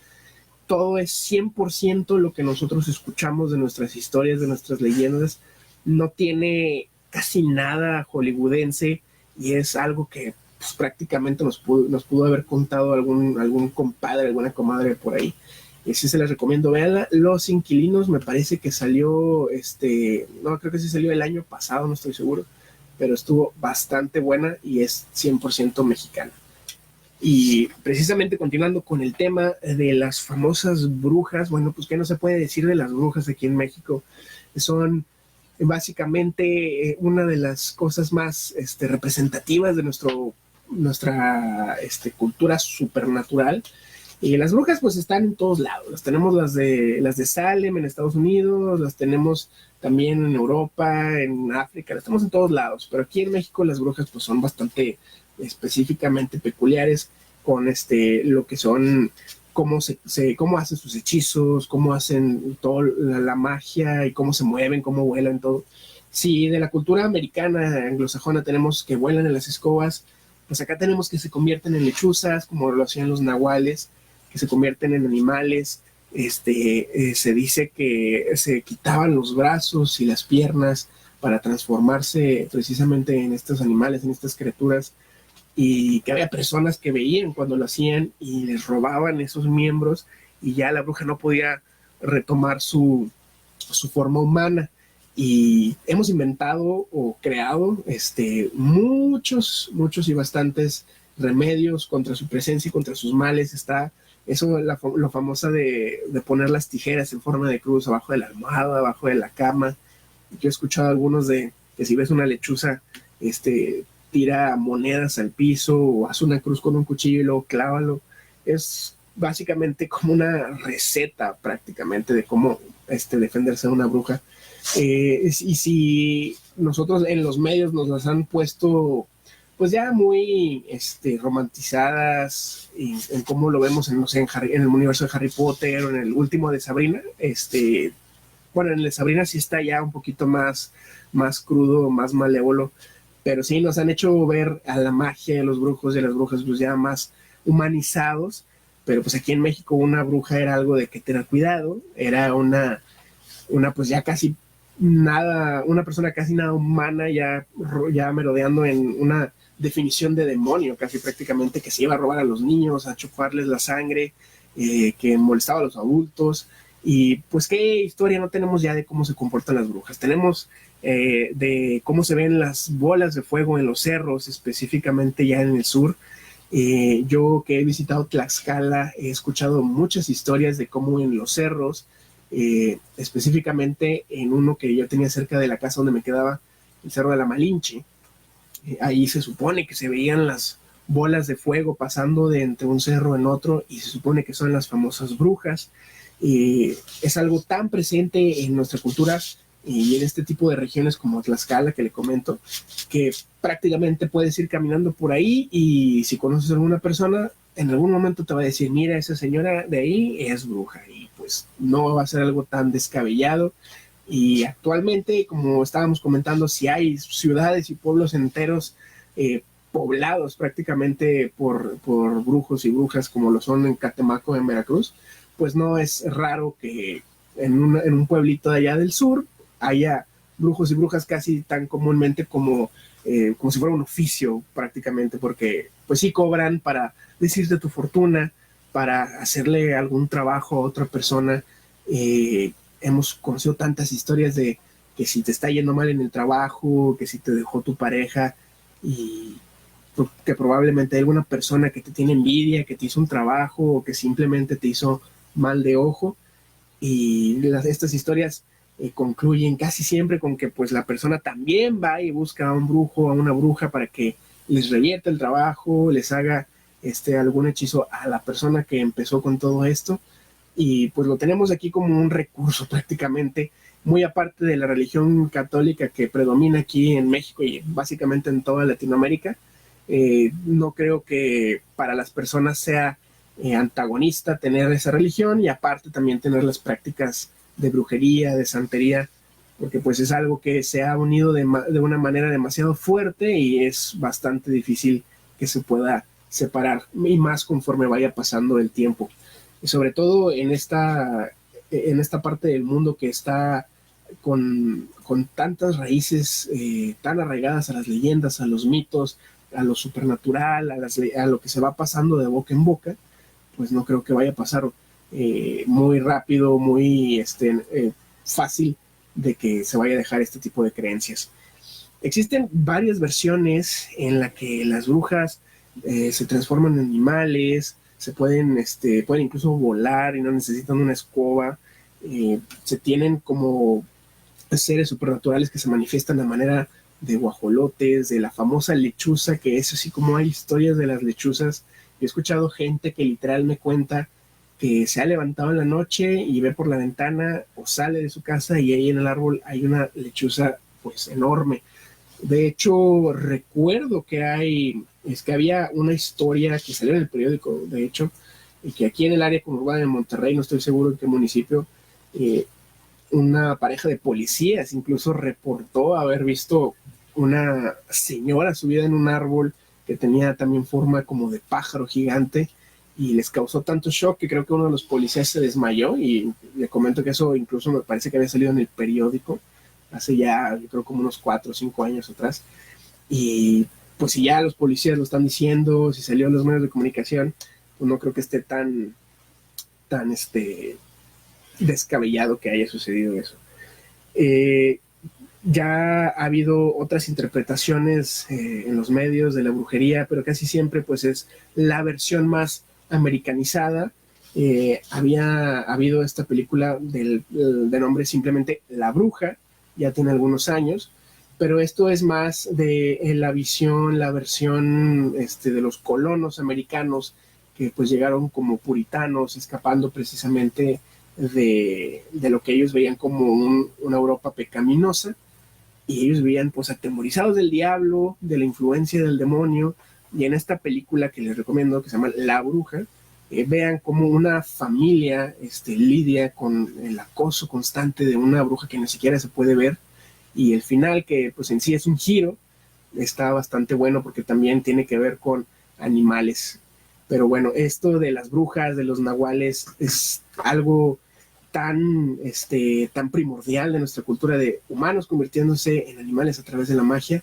todo es 100% lo que nosotros escuchamos de nuestras historias, de nuestras leyendas. No tiene casi nada hollywoodense, y es algo que pues, prácticamente nos pudo haber contado algún compadre, alguna comadre por ahí. Y sí se les recomiendo, véanla. Los Inquilinos me parece que salió, no, creo que sí salió el año pasado, no estoy seguro, pero estuvo bastante buena y es 100% mexicana. Y precisamente continuando con el tema de las famosas brujas, bueno, pues qué no se puede decir de las brujas aquí en México. Son básicamente una de las cosas más representativas de nuestra cultura supernatural. Y las brujas pues están en todos lados. Las tenemos las de Salem en Estados Unidos, las tenemos también en Europa, en África, las tenemos en todos lados. Pero aquí en México las brujas pues son bastante específicamente peculiares, con lo que son, cómo hacen sus hechizos, cómo hacen toda la magia y cómo se mueven, cómo vuelan, todo. Si de la cultura americana, anglosajona, tenemos que vuelan en las escobas, pues acá tenemos que se convierten en lechuzas, como lo hacían los nahuales, que se convierten en animales. Se dice que se quitaban los brazos y las piernas para transformarse precisamente en estos animales, en estas criaturas, y que había personas que veían cuando lo hacían y les robaban esos miembros, y ya la bruja no podía retomar su forma humana. Y hemos inventado o creado muchos y bastantes remedios contra su presencia y contra sus males. Está eso, lo famosa de poner las tijeras en forma de cruz abajo de la almohada, abajo de la cama. Yo he escuchado algunos de que si ves una lechuza, tira monedas al piso o hace una cruz con un cuchillo y luego clávalo. Es básicamente como una receta prácticamente de cómo defenderse de una bruja. Y si nosotros en los medios nos las han puesto pues ya muy romantizadas en cómo lo vemos en, no sé, en el universo de Harry Potter o en el último de Sabrina, bueno, en el de Sabrina sí está ya un poquito más crudo, más malévolo, pero sí nos han hecho ver a la magia de los brujos y a las brujas pues ya más humanizados. Pero pues aquí en México una bruja era algo de que tener cuidado, era una pues ya casi nada, una persona casi nada humana, ya merodeando en una definición de demonio casi prácticamente, que se iba a robar a los niños, a chuparles la sangre, que molestaba a los adultos. Y pues qué historia no tenemos ya de cómo se comportan las brujas. Tenemos de cómo se ven las bolas de fuego en los cerros, específicamente ya en el sur. Yo que he visitado Tlaxcala, he escuchado muchas historias de cómo en los cerros, específicamente en uno que yo tenía cerca de la casa donde me quedaba, el Cerro de la Malinche, ahí se supone que se veían las bolas de fuego pasando de entre un cerro en otro, y se supone que son las famosas brujas. Es algo tan presente en nuestra cultura y en este tipo de regiones como Tlaxcala que le comento, que prácticamente puedes ir caminando por ahí y si conoces a alguna persona, en algún momento te va a decir, mira, esa señora de ahí es bruja, y pues no va a ser algo tan descabellado. Y actualmente, como estábamos comentando, si hay ciudades y pueblos enteros poblados prácticamente por brujos y brujas, como lo son en Catemaco, en Veracruz, pues no es raro que en un pueblito de allá del sur haya brujos y brujas casi tan comúnmente como si fuera un oficio prácticamente, porque pues sí cobran para decirte tu fortuna, para hacerle algún trabajo a otra persona. Hemos conocido tantas historias de que si te está yendo mal en el trabajo, que si te dejó tu pareja, y que probablemente hay alguna persona que te tiene envidia, que te hizo un trabajo o que simplemente te hizo mal de ojo. Y estas historias concluyen casi siempre con que pues la persona también va y busca a un brujo, a una bruja para que les revierta el trabajo, les haga algún hechizo a la persona que empezó con todo esto. Y pues lo tenemos aquí como un recurso prácticamente, muy aparte de la religión católica que predomina aquí en México y básicamente en toda Latinoamérica. No creo que para las personas sea antagonista tener esa religión, y aparte también tener las prácticas de brujería, de santería, porque pues es algo que se ha unido de una manera demasiado fuerte y es bastante difícil que se pueda separar, y más conforme vaya pasando el tiempo. Y sobre todo en esta parte del mundo que está con tantas raíces tan arraigadas a las leyendas, a los mitos, a lo supernatural, a lo que se va pasando de boca en boca, pues no creo que vaya a pasar muy rápido, muy fácil de que se vaya a dejar este tipo de creencias. Existen varias versiones en las que las brujas se transforman en animales, pueden incluso volar y no necesitan una escoba. Se tienen como seres supernaturales que se manifiestan de manera de guajolotes, de la famosa lechuza, que es así como hay historias de las lechuzas. He escuchado gente que literal me cuenta que se ha levantado en la noche y ve por la ventana o sale de su casa y ahí en el árbol hay una lechuza pues enorme. De hecho, recuerdo que había una historia que salió en el periódico, de hecho, y que aquí en el área conurbada de Monterrey, no estoy seguro en qué municipio, una pareja de policías incluso reportó haber visto una señora subida en un árbol que tenía también forma como de pájaro gigante, y les causó tanto shock que creo que uno de los policías se desmayó, y le comento que eso incluso me parece que había salido en el periódico hace ya, yo creo, como unos 4 o 5 años atrás. Y pues si ya los policías lo están diciendo, si salió en los medios de comunicación, pues no creo que esté tan descabellado que haya sucedido eso. Ya ha habido otras interpretaciones en los medios de la brujería, pero casi siempre pues es la versión más americanizada. Había habido esta película de nombre simplemente La Bruja, ya tiene algunos años, pero esto es más de la versión de los colonos americanos que pues llegaron como puritanos, escapando precisamente de lo que ellos veían como una Europa pecaminosa, y ellos vivían pues atemorizados del diablo, de la influencia del demonio. Y en esta película que les recomiendo, que se llama La Bruja, vean cómo una familia lidia con el acoso constante de una bruja que ni siquiera se puede ver, y el final, que pues en sí es un giro, está bastante bueno porque también tiene que ver con animales. Pero bueno, esto de las brujas, de los nahuales, es algo tan primordial de nuestra cultura, de humanos convirtiéndose en animales a través de la magia,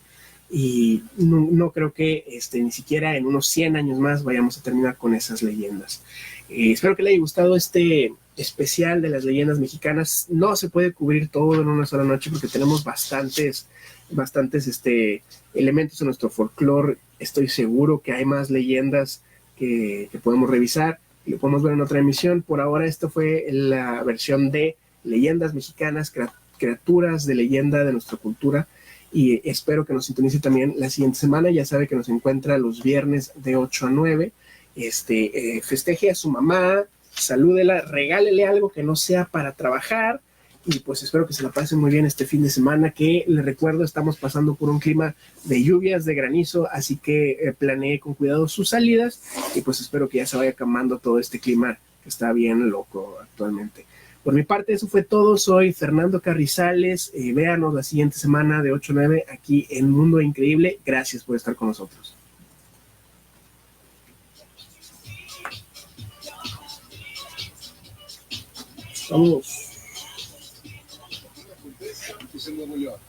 y no creo que ni siquiera en unos 100 años más vayamos a terminar con esas leyendas. Espero que le haya gustado este especial de las leyendas mexicanas. No se puede cubrir todo en una sola noche porque tenemos bastantes elementos en nuestro folclore. Estoy seguro que hay más leyendas que podemos revisar y lo podemos ver en otra emisión. Por ahora esto fue la versión de leyendas mexicanas, criaturas de leyenda de nuestra cultura, y espero que nos sintonice también la siguiente semana. Ya sabe que nos encuentra los viernes de 8 a 9. Festeje a su mamá, salúdela, regálele algo que no sea para trabajar, y pues espero que se la pasen muy bien este fin de semana, que les recuerdo estamos pasando por un clima de lluvias, de granizo, así que planee con cuidado sus salidas, y pues espero que ya se vaya calmando todo este clima que está bien loco actualmente. Por mi parte eso fue todo. Soy Fernando Carrizales. Véanos la siguiente semana de 8 a 9 aquí en Mundo Increíble. Gracias por estar con nosotros. Vamos. En Nuevo León.